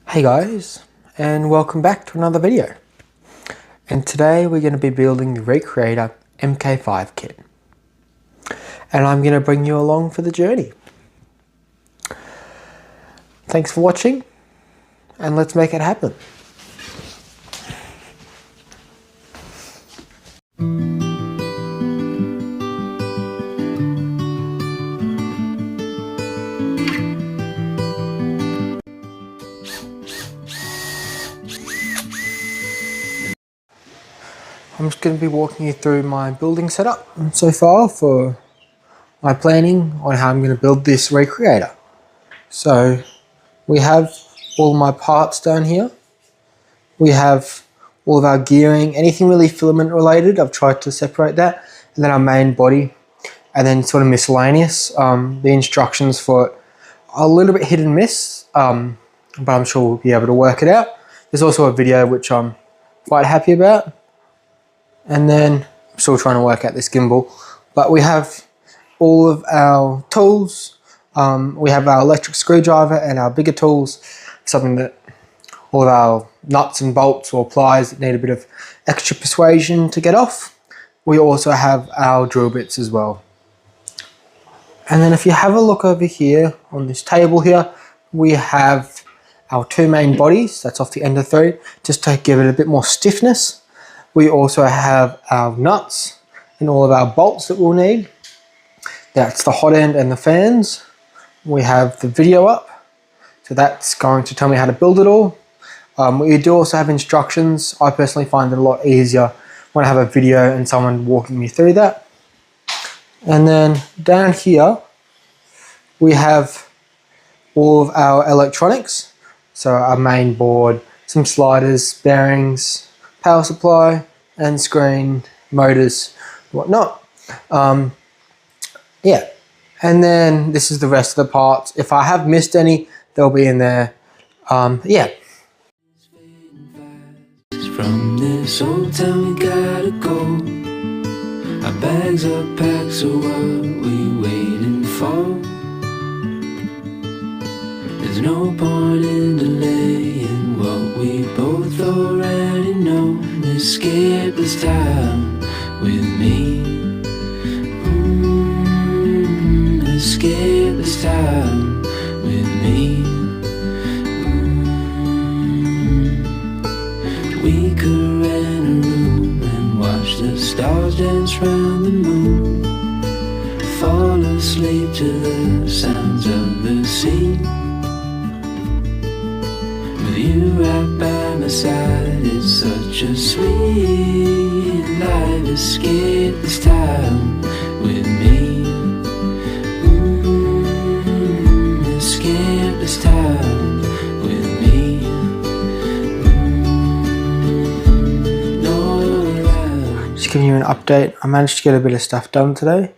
Hey guys, and welcome back to another video. And today we're going to be building the Recreator mk5 kit. And I'm going to bring you along for the journey. Thanks for watching, and let's make it happen. I'm just going to be walking you through my building setup so far for my planning on how I'm going to build this Recreator. So we have all my parts down here. We have all of our gearing, anything really filament related, I've tried to separate that. And then our main body, and then sort of miscellaneous. The instructions for it are a little bit hit and miss, but I'm sure we'll be able to work it out. There's also a video which I'm quite happy about. And then I'm still trying to work out this gimbal, but we have all of our tools. We have our electric screwdriver and our bigger tools, something that all of our nuts and bolts or pliers that need a bit of extra persuasion to get off. We also have our drill bits as well. And then if you have a look over here on this table here, we have our two main bodies. That's off the end of three, just to give it a bit more stiffness. We also have our nuts and all of our bolts that we'll need. That's the hot end and the fans. We have the video up, so that's going to tell me how to build it all. We do also have instructions. I personally find it a lot easier when I have a video and someone walking me through that. And then down here, we have all of our electronics. So our main board, some sliders, bearings, power supply and screen, motors, whatnot. Yeah, and then this is the rest of the parts. If I have missed any, they'll be in there. Yeah. From this old town we gotta go. Our bags are packed, so what we waiting for? There's no point in delaying what we both already know. Escape this time with me. Escape this time with me. We could rent a room and watch the stars dance round the moon. Fall asleep to the sounds of the sea. With you right by my side, it's such a sweet life. Escape this time with me. Escape this time with me. Just giving you an update. I managed to get a bit of stuff done today.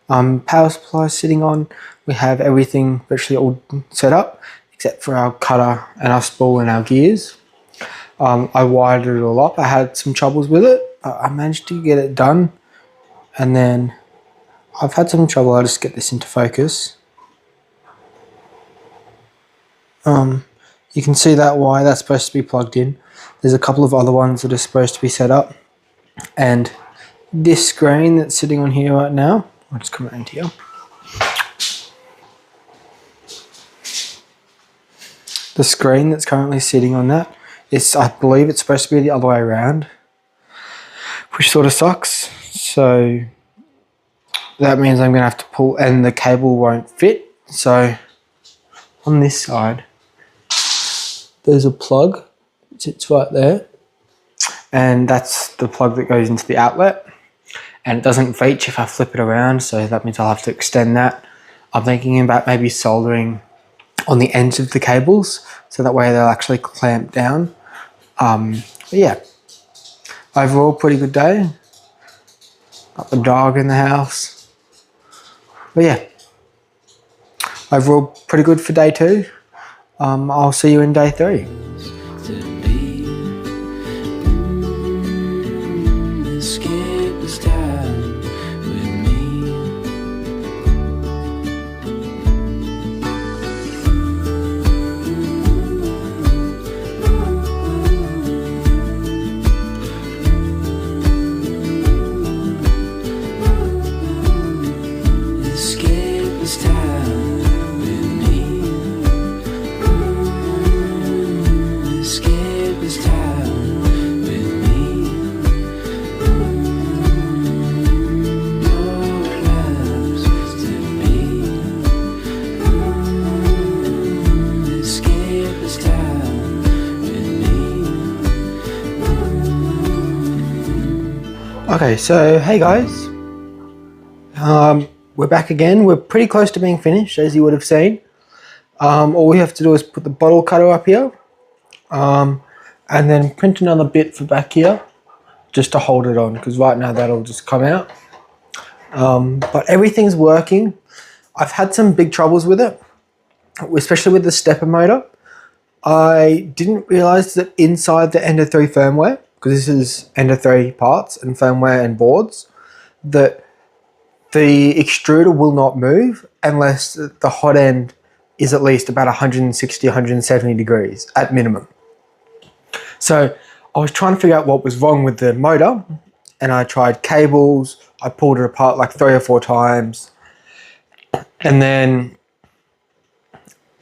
Power supply sitting on. We have everything virtually all set up, except for our cutter and our spool and our gears. I wired it all up. I had some troubles with it, but I managed to get it done. And then I've had some trouble. I'll just get this into focus. You can see that wire that's supposed to be plugged in. There's a couple of other ones that are supposed to be set up. And this screen that's sitting on here right now, I'll just come around here. The screen that's currently sitting on that, I believe it's supposed to be the other way around, which sort of sucks. So that means I'm going to have to pull, and the cable won't fit. So on this side, there's a plug, it sits right there, and that's the plug that goes into the outlet, and it doesn't reach if I flip it around, so that means I'll have to extend that. I'm thinking about maybe soldering on the ends of the cables, so that way they'll actually clamp down. But yeah, overall pretty good day. Got the dog in the house. But yeah, overall pretty good for day 2. I'll see you in day 3. Escape this time with me. Okay, so hey guys, we're back again. We're pretty close to being finished, as you would have seen. All we have to do is put the bottle cutter up here, and then print another bit for back here, just to hold it on, because right now that'll just come out. But everything's working. I've had some big troubles with it, especially with the stepper motor. I didn't realize that inside the Ender 3 firmware, because this is Ender 3 parts and firmware and boards, that the extruder will not move unless the hot end is at least about 160, 170 degrees at minimum. So I was trying to figure out what was wrong with the motor, and I tried cables, I pulled it apart like 3 or 4 times, and then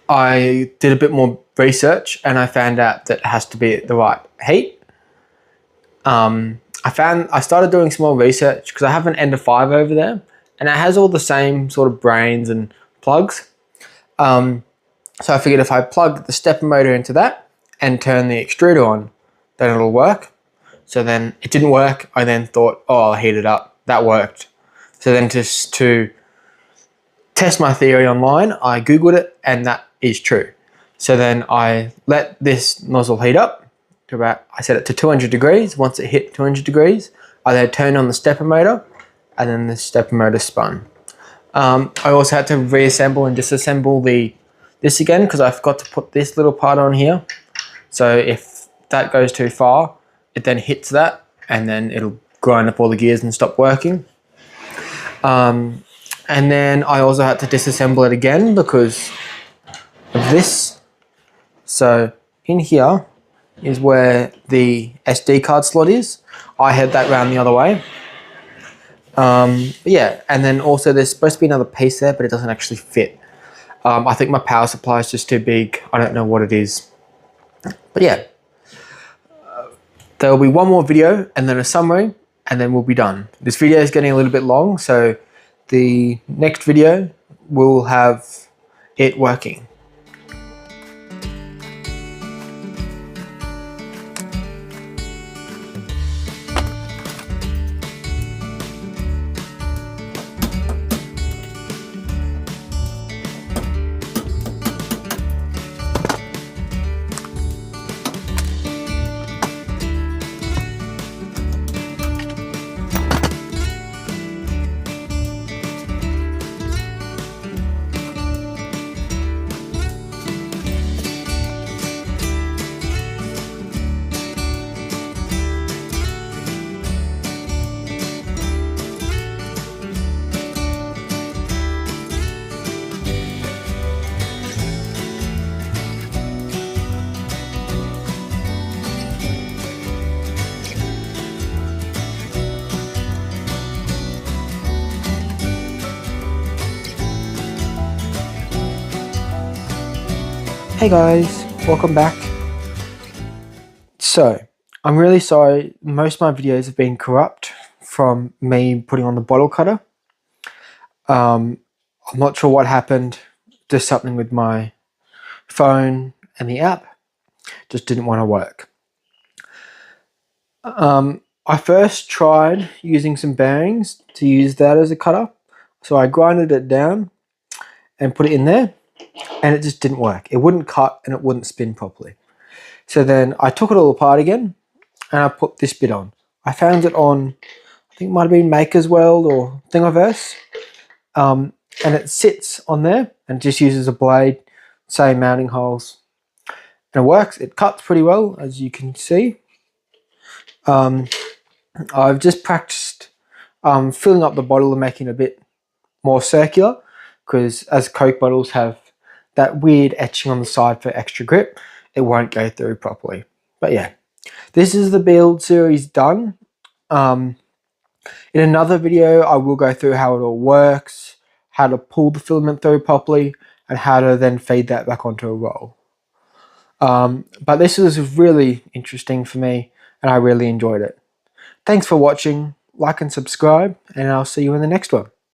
I did a bit more research and I found out that it has to be at the right heat. I started doing some more research because I have an Ender 5 over there and it has all the same sort of brains and plugs. So I figured if I plug the stepper motor into that and turn the extruder on, then it'll work. So then it didn't work. I then thought, oh, I'll heat it up. That worked. So then just to test my theory online, I Googled it and that is true. So then I let this nozzle heat up to about, I set it to 200 degrees. Once it hit 200 degrees, I then turned on the stepper motor and then the stepper motor spun. I also had to reassemble and disassemble this again because I forgot to put this little part on here. So if that goes too far, it then hits that and then it'll grind up all the gears and stop working. And then I also had to disassemble it again because of this. So in here is where the SD card slot is. I had that round the other way. Yeah, and then also there's supposed to be another piece there, but it doesn't actually fit. I think my power supply is just too big. I don't know what it is. But yeah, there will be one more video and then a summary and then we'll be done. This video is getting a little bit long, so the next video will have it working. Hey guys, welcome back. So, I'm really sorry, most of my videos have been corrupt from me putting on the bottle cutter. I'm not sure what happened, just something with my phone and the app, just didn't want to work. I first tried using some bearings to use that as a cutter, so I grinded it down and put it in there. And it just didn't work. It wouldn't cut and it wouldn't spin properly. So then I took it all apart again and I put this bit on. I found it on, I think it might have been Maker's World or Thingiverse. And it sits on there and just uses a blade, same mounting holes. And it works. It cuts pretty well, as you can see. I've just practiced filling up the bottle and making it a bit more circular, because as Coke bottles have that weird etching on the side for extra grip, it won't go through properly. But yeah, this is the build series done. In another video, I will go through how it all works, how to pull the filament through properly, and how to then feed that back onto a roll. But this was really interesting for me, and I really enjoyed it. Thanks for watching, like and subscribe, and I'll see you in the next one.